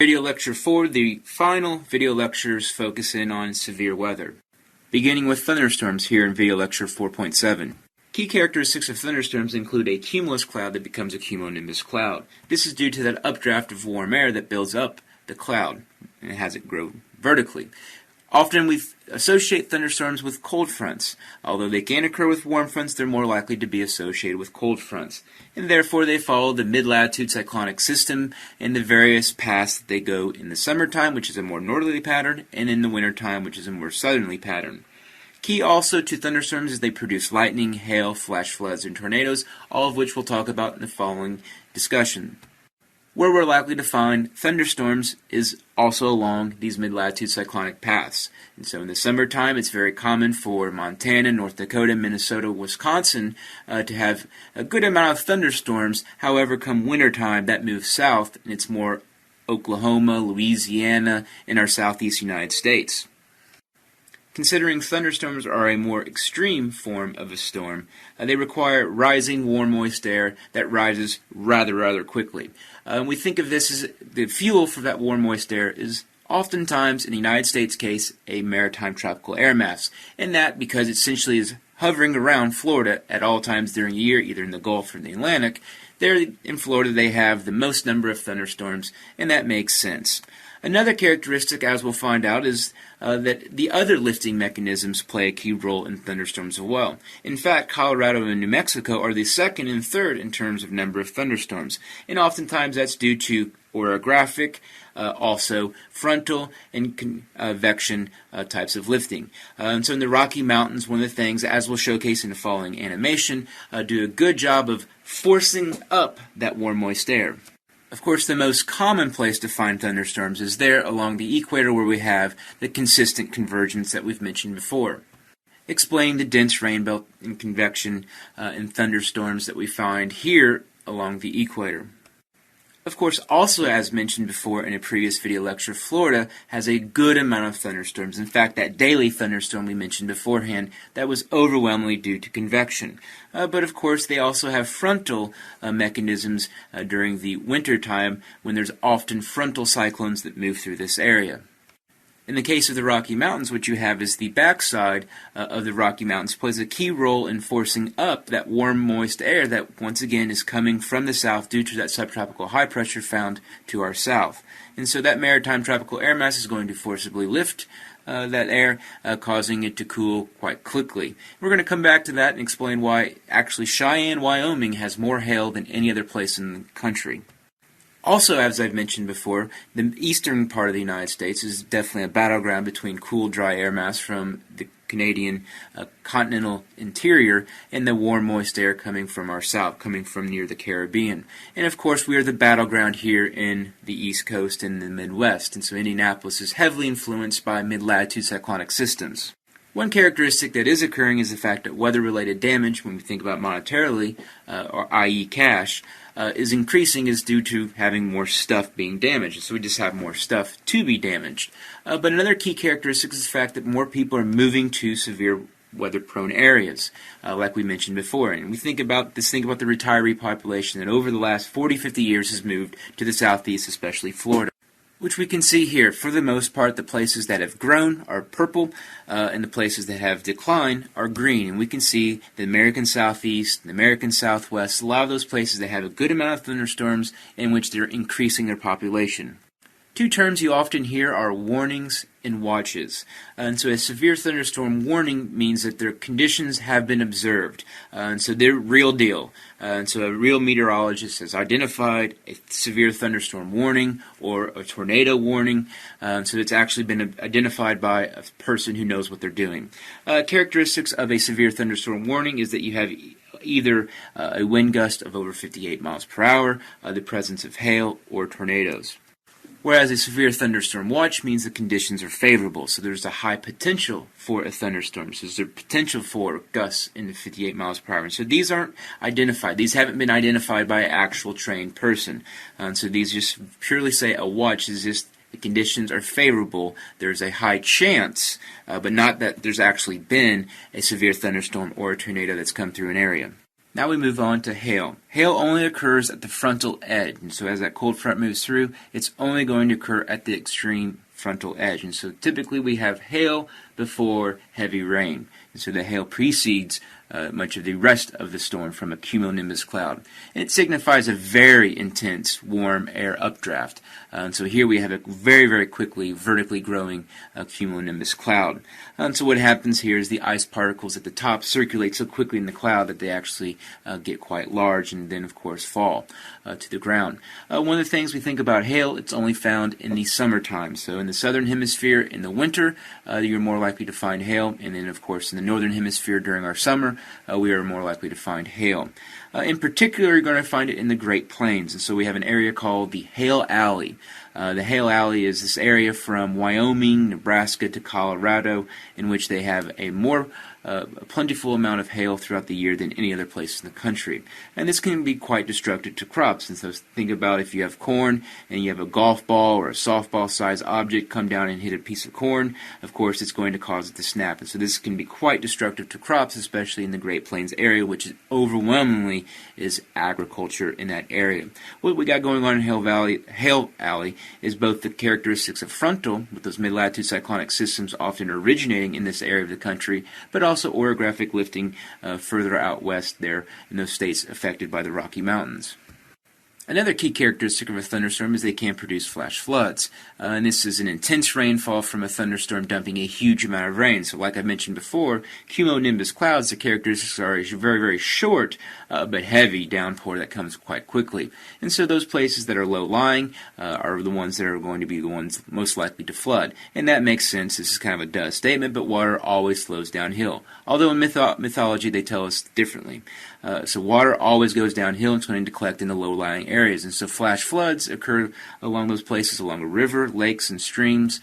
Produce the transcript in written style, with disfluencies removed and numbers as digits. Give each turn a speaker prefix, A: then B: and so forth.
A: video lecture 4, the final video lectures focus in on severe weather, beginning with thunderstorms here in video lecture 4.7. Key characteristics of thunderstorms include a cumulus cloud that becomes a cumulonimbus cloud. This is due to that updraft of warm air that builds up the cloud and has it grow vertically. Often we associate thunderstorms with cold fronts. Although they can occur with warm fronts, they're more likely to be associated with cold fronts. And therefore they follow the mid-latitude cyclonic system and the various paths that they go in the summertime, which is a more northerly pattern, and in the wintertime, which is a more southerly pattern. Key also to thunderstorms is they produce lightning, hail, flash floods, and tornadoes, all of which we'll talk about in the following discussion. Where we're likely to find thunderstorms is also along these mid-latitude cyclonic paths. And so in the summertime, it's very common for Montana, North Dakota, Minnesota, Wisconsin to have a good amount of thunderstorms. However, come wintertime, that moves south, and it's more Oklahoma, Louisiana, and our southeast United States. Considering thunderstorms are a more extreme form of a storm, they require rising warm moist air that rises rather quickly. We think of this as the fuel for that warm moist air is oftentimes, in the United States case, a maritime tropical air mass, and that because it essentially is hovering around Florida at all times during the year, either in the Gulf or the Atlantic. There in Florida they have the most number of thunderstorms, and that makes sense. Another characteristic, as we'll find out, is that the other lifting mechanisms play a key role in thunderstorms as well. In fact, Colorado and New Mexico are the second and third in terms of number of thunderstorms, and oftentimes that's due to orographic, also frontal and convection types of lifting. And so in the Rocky Mountains, one of the things, as we'll showcase in the following animation, do a good job of forcing up that warm moist air. Of course, the most common place to find thunderstorms is there along the equator where we have the consistent convergence that we've mentioned before. Explain the dense rain belt and convection in thunderstorms that we find here along the equator. Of course, also as mentioned before in a previous video lecture, Florida has a good amount of thunderstorms. In fact, that daily thunderstorm we mentioned beforehand, that was overwhelmingly due to convection. But of course, they also have frontal mechanisms during the winter time when there's often frontal cyclones that move through this area. In the case of the Rocky Mountains, what you have is the backside of the Rocky Mountains plays a key role in forcing up that warm, moist air that, once again, is coming from the south due to that subtropical high pressure found to our south. And so that maritime tropical air mass is going to forcibly lift that air, causing it to cool quite quickly. We're going to come back to that and explain why actually Cheyenne, Wyoming has more hail than any other place in the country. Also, as I've mentioned before, the eastern part of the United States is definitely a battleground between cool, dry air mass from the Canadian continental interior and the warm, moist air coming from our south, coming from near the Caribbean. And of course, we are the battleground here in the East Coast and the Midwest, and so Indianapolis is heavily influenced by mid-latitude cyclonic systems. One characteristic that is occurring is the fact that weather-related damage, when we think about monetarily, or i.e. cash, is increasing is due to having more stuff being damaged. So we just have more stuff to be damaged. But another key characteristic is the fact that more people are moving to severe weather-prone areas, like we mentioned before. And we think about the retiree population that over the last 40, 50 years has moved to the southeast, especially Florida, which we can see here. For the most part, the places that have grown are purple, and the places that have declined are green. And we can see the American Southeast, the American Southwest, a lot of those places that have a good amount of thunderstorms in which they're increasing their population. Two terms you often hear are warnings and watches. And so a severe thunderstorm warning means that their conditions have been observed. And so they're real deal. And so a real meteorologist has identified a severe thunderstorm warning or a tornado warning. So it's actually been identified by a person who knows what they're doing. Characteristics of a severe thunderstorm warning is that you have either a wind gust of over 58 miles per hour, the presence of hail, or tornadoes. Whereas a severe thunderstorm watch means the conditions are favorable, so there's a high potential for a thunderstorm. So there's a potential for gusts in the 58 miles per hour. And so these aren't identified. These haven't been identified by an actual trained person. So these just purely say a watch is just the conditions are favorable. There's a high chance, but not that there's actually been a severe thunderstorm or a tornado that's come through an area. Now we move on to hail. Hail only occurs at the frontal edge, and so as that cold front moves through, it's only going to occur at the extreme frontal edge. And so typically we have hail before heavy rain. And so the hail precedes much of the rest of the storm from a cumulonimbus cloud. And it signifies a very intense warm air updraft. And so here we have a very, very quickly vertically growing cumulonimbus cloud. And so what happens here is the ice particles at the top circulate so quickly in the cloud that they actually get quite large and then, of course, fall to the ground. One of the things we think about hail, it's only found in the summertime. So in the southern hemisphere in the winter, you're more likely to find hail. And then, of course, in the northern hemisphere during our summer, we are more likely to find hail. In particular, you're going to find it in the Great Plains. And so we have an area called the Hail Alley. The Hail Alley is this area from Wyoming, Nebraska to Colorado in which they have a more plentiful amount of hail throughout the year than any other place in the country. And this can be quite destructive to crops. And so think about if you have corn and you have a golf ball or a softball-sized object come down and hit a piece of corn, of course it's going to cause it to snap. And so this can be quite destructive to crops, especially in the Great Plains area, which is overwhelmingly is agriculture in that area. What we got going on in Hail Alley is both the characteristics of frontal, with those mid-latitude cyclonic systems often originating in this area of the country, but also orographic lifting further out west there in those states affected by the Rocky Mountains. Another key characteristic of a thunderstorm is they can produce flash floods. And this is an intense rainfall from a thunderstorm dumping a huge amount of rain. So like I mentioned before, cumulonimbus clouds, the characteristics are a very, very short but heavy downpour that comes quite quickly. And so those places that are low-lying are the ones that are going to be the ones most likely to flood. And that makes sense. This is kind of a duh statement, but water always flows downhill. Although in mythology they tell us differently. So water always goes downhill and it's going to collect in the low-lying areas. And so flash floods occur along those places, along a river, lakes, and streams,